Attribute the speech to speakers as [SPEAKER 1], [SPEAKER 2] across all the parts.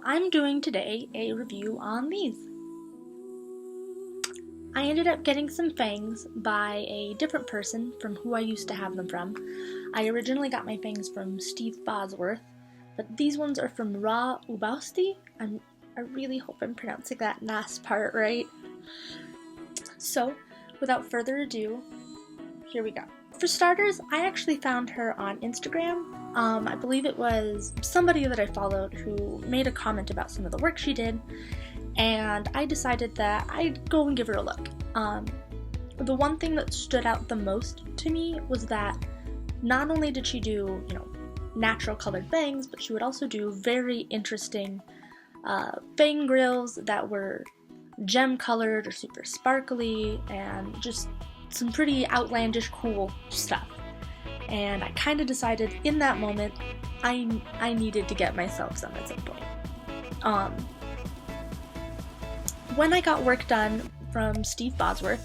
[SPEAKER 1] I'm doing today a review on these. I ended up getting some fangs by a different person from who I used to have them from. I originally got my fangs from Steve Bosworth, but these ones are from Raw Ubasti. I really hope I'm pronouncing that last part right. So, without further ado, here we go. For starters, I actually found her on Instagram. I believe it was somebody that I followed who made a comment about some of the work she did, and I decided that I'd go and give her a look. The one thing that stood out the most to me was that not only did she do, natural colored fangs, but she would also do very interesting fang grills that were gem colored or super sparkly and just some pretty outlandish cool stuff. And I kind of decided in that moment I needed to get myself some at some point. When I got work done from Steve Bosworth,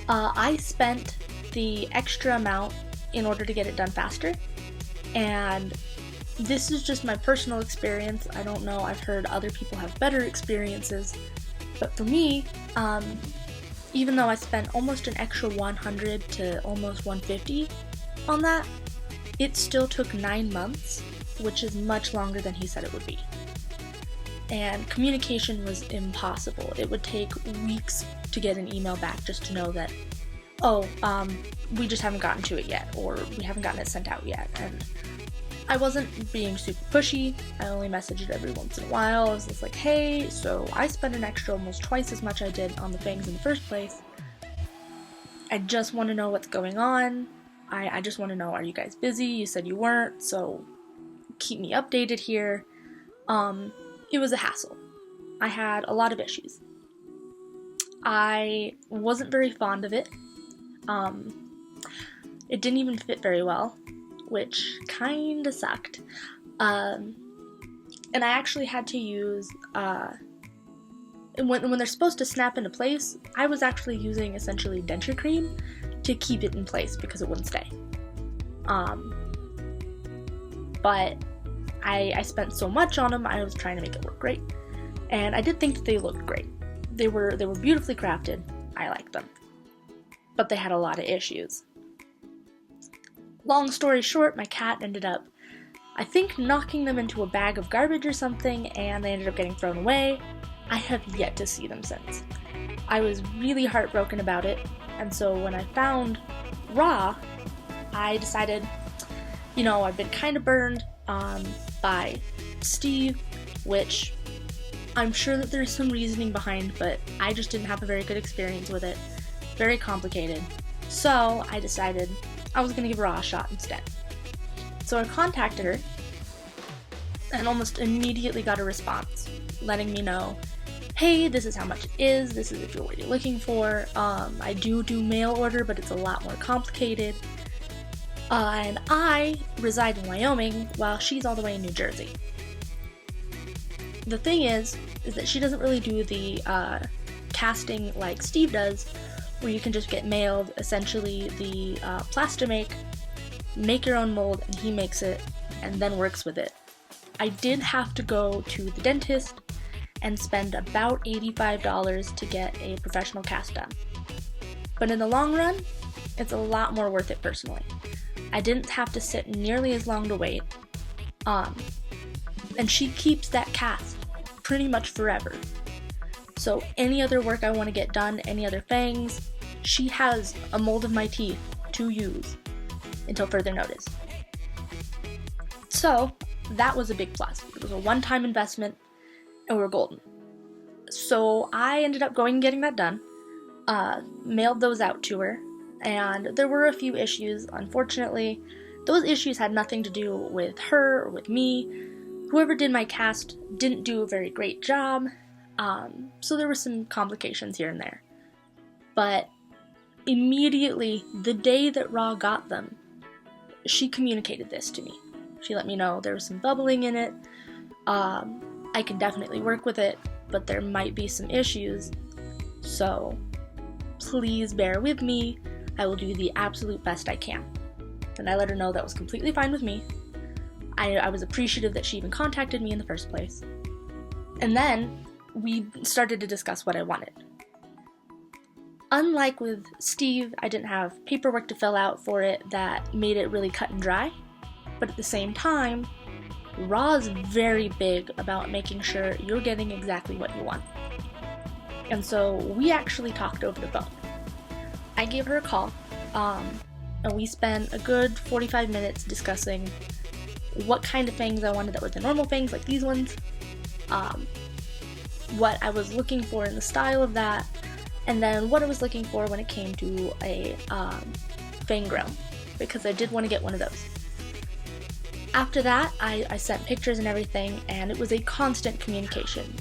[SPEAKER 1] I spent the extra amount in order to get it done faster, and this is just my personal experience. I don't know, I've heard other people have better experiences, but for me, even though I spent almost an extra 100 to almost 150 on that, it still took 9 months, which is much longer than he said it would be. And communication was impossible. It would take weeks to get an email back just to know that, we just haven't gotten to it yet, or we haven't gotten it sent out yet. And I wasn't being super pushy. I only messaged every once in a while. I was just like, hey, so I spent an extra almost twice as much I did on the fangs in the first place. I just want to know what's going on. I just want to know, are you guys busy? You said you weren't, so keep me updated here. It was a hassle. I had a lot of issues. I wasn't very fond of it. It didn't even fit very well, which kinda sucked. And I actually had to use, when they're supposed to snap into place, I was actually using essentially denture cream to keep it in place because it wouldn't stay. But I spent so much on them, I was trying to make it work great. And I did think that they looked great. They were beautifully crafted. I liked them. But they had a lot of issues. Long story short, my cat ended up, I think, knocking them into a bag of garbage or something, and they ended up getting thrown away. I have yet to see them since. I was really heartbroken about it, and so when I found Raw, I decided, I've been kind of burned by Steve, which I'm sure that there's some reasoning behind, but I just didn't have a very good experience with it. Very complicated. So I decided I was going to give Raw a shot instead. So I contacted her and almost immediately got a response letting me know, hey, this is how much it is, this is what you're looking for. I do mail order, but it's a lot more complicated. And I reside in Wyoming while she's all the way in New Jersey. The thing is that she doesn't really do the casting like Steve does, where you can just get mailed essentially the Plastomake, make your own mold, and he makes it and then works with it. I did have to go to the dentist and spend about $85 to get a professional cast done. But in the long run, it's a lot more worth it personally. I didn't have to sit nearly as long to wait, and she keeps that cast pretty much forever. So any other work I want to get done, any other fangs, she has a mold of my teeth to use until further notice. So that was a big plus. It was a one-time investment, and we were golden. So I ended up going and getting that done, mailed those out to her, and there were a few issues. Unfortunately, those issues had nothing to do with her or with me. Whoever did my cast didn't do a very great job, so there were some complications here and there. But immediately, the day that Raw got them, she communicated this to me. She let me know there was some bubbling in it. I can definitely work with it, but there might be some issues, so please bear with me. I will do the absolute best I can. And I let her know that was completely fine with me. I was appreciative that she even contacted me in the first place. And then we started to discuss what I wanted. Unlike with Steve, I didn't have paperwork to fill out for it that made it really cut and dry. But at the same time, Raw's very big about making sure you're getting exactly what you want. And so we actually talked over the phone. I gave her a call, and we spent a good 45 minutes discussing what kind of fangs I wanted that were the normal fangs, like these ones, what I was looking for in the style of that, and then what I was looking for when it came to a fang grill, because I did want to get one of those. After that, I sent pictures and everything, and it was a constant communication.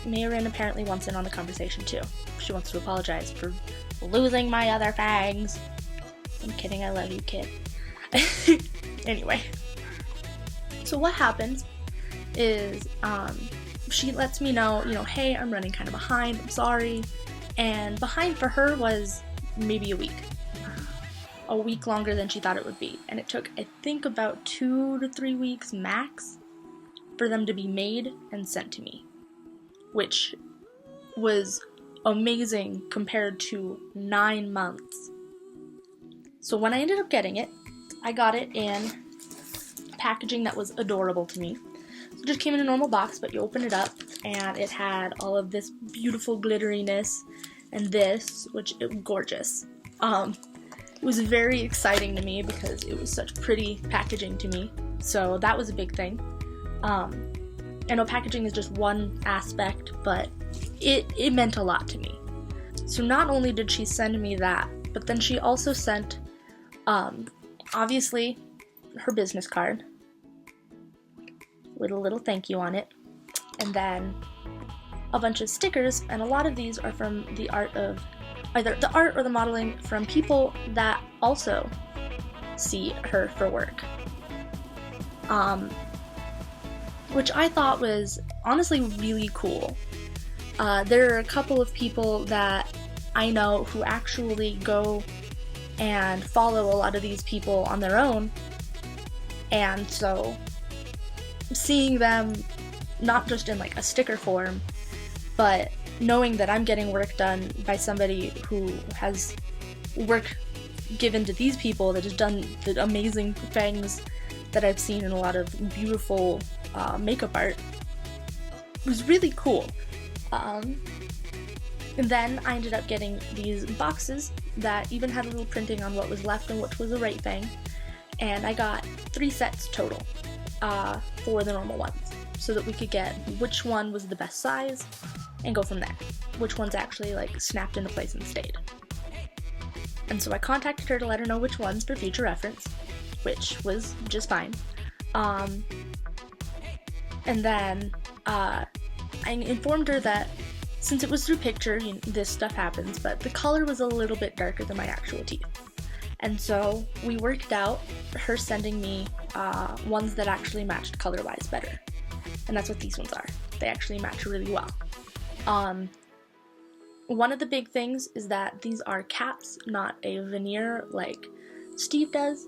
[SPEAKER 1] Mayrin apparently wants in on the conversation too. She wants to apologize for losing my other fangs. I'm kidding, I love you, kid. Anyway. So what happens is, she lets me know, hey, I'm running kind of behind, I'm sorry. And behind for her was maybe a week longer than she thought it would be. And it took, I think, about 2 to 3 weeks max for them to be made and sent to me, which was amazing compared to 9 months. So when I ended up getting it, I got it in packaging that was adorable to me. So it just came in a normal box, but you open it up and it had all of this beautiful glitteriness and this, which it was gorgeous. It was very exciting to me because it was such pretty packaging to me. So that was a big thing. I know packaging is just one aspect, but it meant a lot to me. So not only did she send me that, but then she also sent, obviously, her business card with a little thank you on it, and then a bunch of stickers, and a lot of these are from the art of, either the art or the modeling from people that also see her for work. Which I thought was honestly really cool. There are a couple of people that I know who actually go and follow a lot of these people on their own, and so seeing them not just in like a sticker form, but knowing that I'm getting work done by somebody who has work given to these people that has done the amazing fangs that I've seen in a lot of beautiful makeup art, it was really cool. And then I ended up getting these boxes that even had a little printing on what was left and which was the right thing, and I got 3 sets total for the normal ones, so that we could get which one was the best size and go from there, which ones actually like snapped into place and stayed. And so I contacted her to let her know which ones for future reference, which was just fine. And then I informed her that since it was through picture, this stuff happens, but the color was a little bit darker than my actual teeth. And so we worked out her sending me ones that actually matched color-wise better. And that's what these ones are. They actually match really well. One of the big things is that these are caps, not a veneer like Steve does.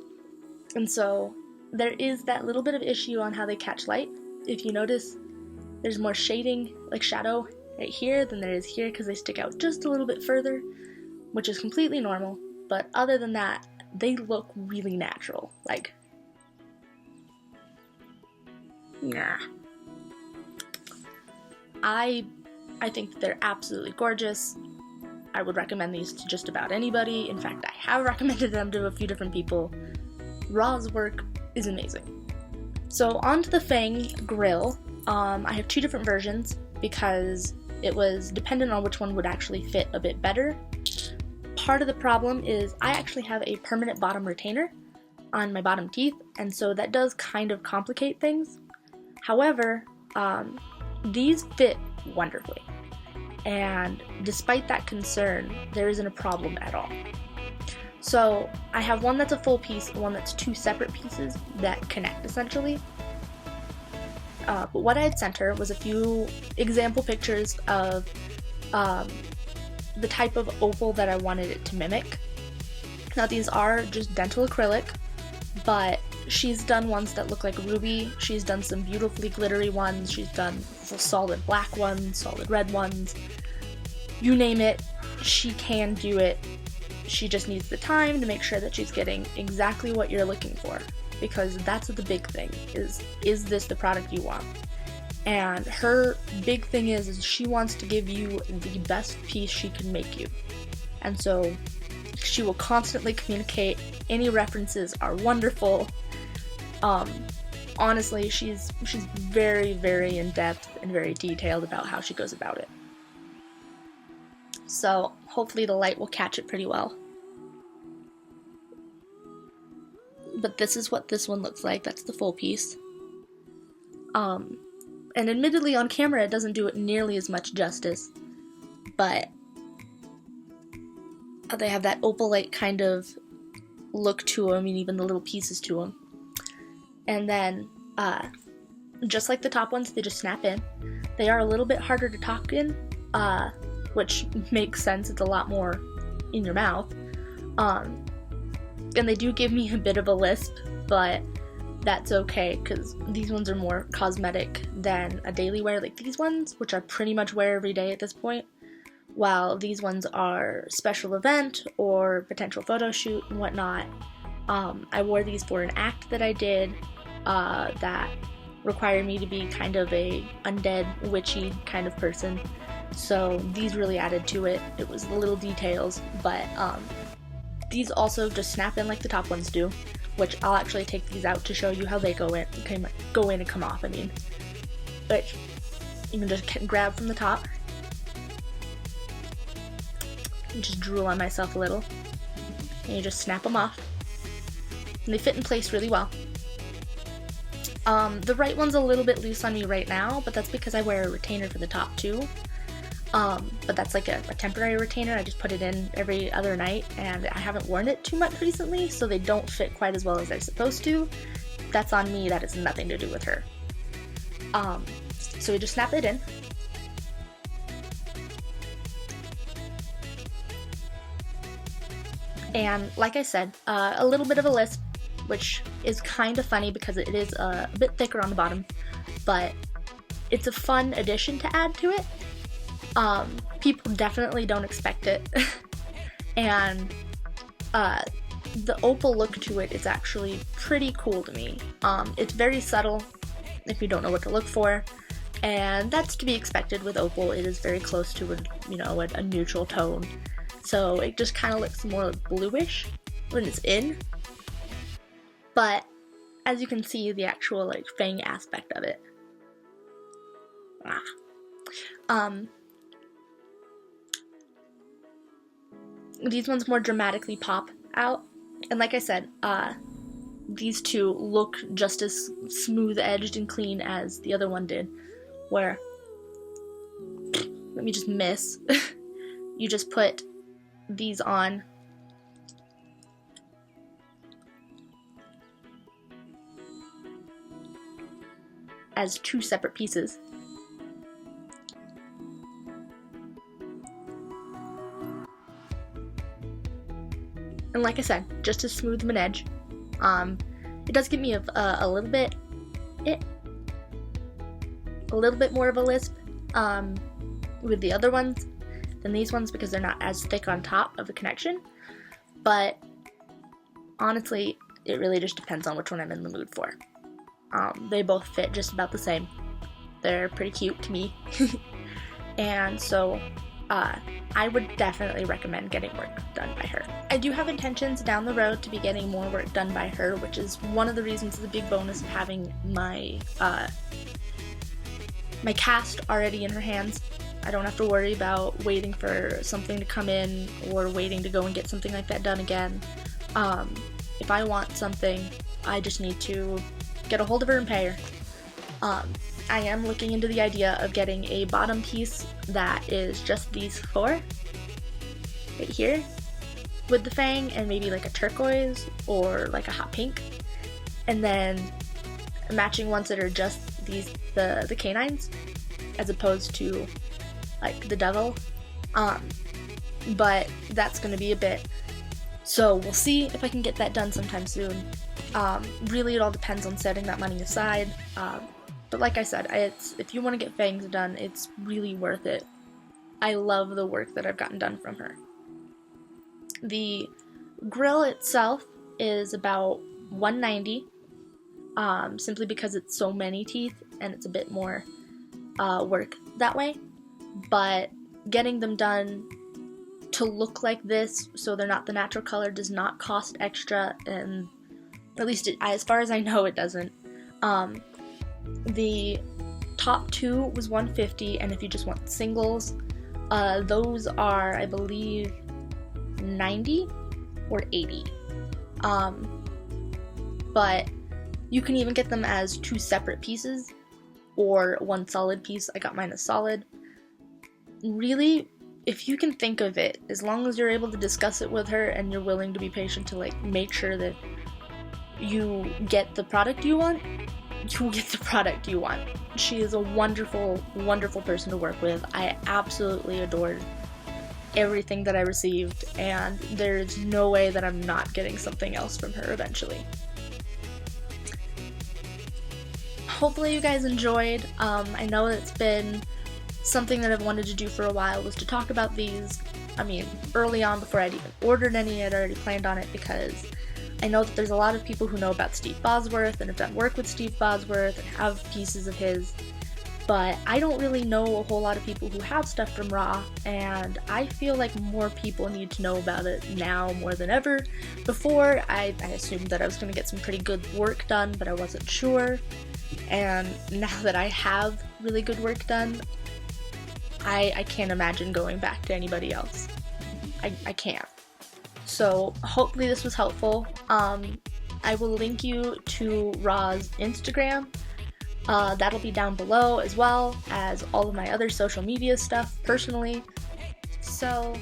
[SPEAKER 1] And so there is that little bit of issue on how they catch light. If you notice, there's more shading, like shadow, right here than there is here because they stick out just a little bit further, which is completely normal. But other than that, they look really natural. Like, nah. I think that they're absolutely gorgeous. I would recommend these to just about anybody. In fact, I have recommended them to a few different people. Raw's work is amazing. So onto the Fang grill. I have 2 different versions because it was dependent on which one would actually fit a bit better. Part of the problem is I actually have a permanent bottom retainer on my bottom teeth, and so that does kind of complicate things. However, these fit wonderfully, and despite that concern, there isn't a problem at all. So I have one that's a full piece and one that's 2 separate pieces that connect essentially. But what I had sent her was a few example pictures of the type of opal that I wanted it to mimic. Now these are just dental acrylic, but she's done ones that look like Ruby. She's done some beautifully glittery ones. She's done solid black ones, solid red ones. You name it, she can do it. She just needs the time to make sure that she's getting exactly what you're looking for, because that's the big thing, is this the product you want? And her big thing is she wants to give you the best piece she can make you. And so she will constantly communicate. Any references are wonderful. Honestly, she's very, very in-depth and very detailed about how she goes about it. So hopefully the light will catch it pretty well. But this is what this one looks like. That's the full piece. And admittedly on camera it doesn't do it nearly as much justice, but they have that opalite kind of look to them, and even the little pieces to them. And then, just like the top ones, they just snap in. They are a little bit harder to tuck in, which makes sense, it's a lot more in your mouth. And they do give me a bit of a lisp, but that's okay, because these ones are more cosmetic than a daily wear, like these ones, which I pretty much wear every day at this point, while these ones are special event or potential photo shoot and whatnot. I wore these for an act that I did that required me to be kind of a undead, witchy kind of person, so these really added to it. It was the little details, but these also just snap in like the top ones do, which I'll actually take these out to show you how they go in and come off, But you can just grab from the top and just drool on myself a little, and you just snap them off. And they fit in place really well. The right one's a little bit loose on me right now, but that's because I wear a retainer for the top too. But that's like a temporary retainer. I just put it in every other night, and I haven't worn it too much recently, so they don't fit quite as well as they're supposed to. That's on me, that has nothing to do with her. So we just snap it in. And like I said, a little bit of a lisp, which is kind of funny because it is a bit thicker on the bottom, but it's a fun addition to add to it. People definitely don't expect it. And the opal look to it is actually pretty cool to me. It's very subtle if you don't know what to look for, and that's to be expected with opal. It is very close to a neutral tone, so it just kind of looks more bluish when it's in. But as you can see, the actual like fang aspect of it. These ones more dramatically pop out, and like I said, these two look just as smooth edged and clean as the other one did, where, let me just miss, you just put these on as two separate pieces. And like I said, just as smooth of an edge. It does give me a little bit more of a lisp with the other ones than these ones, because they're not as thick on top of the connection. But honestly, it really just depends on which one I'm in the mood for. They both fit just about the same. They're pretty cute to me. And so I would definitely recommend getting work done by her. I do have intentions down the road to be getting more work done by her, which is one of the reasons, the big bonus of having my my cast already in her hands. I don't have to worry about waiting for something to come in or waiting to go and get something like that done again. If I want something, I just need to get a hold of her and pay her. I am looking into the idea of getting a bottom piece that is just these four right here with the fang, and maybe like a turquoise or like a hot pink, and then matching ones that are just these the canines as opposed to like the devil. But that's gonna be a bit, so we'll see if I can get that done sometime soon. Really, it all depends on setting that money aside. But like I said, if you want to get fangs done, it's really worth it. I love the work that I've gotten done from her. The grill itself is about $190, simply because it's so many teeth and it's a bit more work that way. But getting them done to look like this, so they're not the natural color, does not cost extra, and at least as far as I know, it doesn't. The top two was $150, and if you just want singles, those are, I believe, $90 or $80. But you can even get them as 2 separate pieces or 1 solid piece. I got mine as solid. Really, if you can think of it, as long as you're able to discuss it with her and you're willing to be patient to like make sure that you get the product you want, you will get the product you want. She is a wonderful, wonderful person to work with. I absolutely adored everything that I received, and there's no way that I'm not getting something else from her eventually. Hopefully you guys enjoyed. I know it's been something that I've wanted to do for a while, was to talk about these. I mean, early on, before I'd even ordered any, I'd already planned on it, because I know that there's a lot of people who know about Steve Bosworth and have done work with Steve Bosworth and have pieces of his, but I don't really know a whole lot of people who have stuff from Raw, and I feel like more people need to know about it now more than ever. Before, I assumed that I was going to get some pretty good work done, but I wasn't sure, and now that I have really good work done, I can't imagine going back to anybody else. I can't. So hopefully this was helpful. I will link you to Raw's Instagram. That'll be down below, as well as all of my other social media stuff personally. So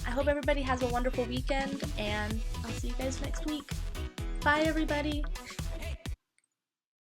[SPEAKER 1] I hope everybody has a wonderful weekend, and I'll see you guys next week. Bye, everybody!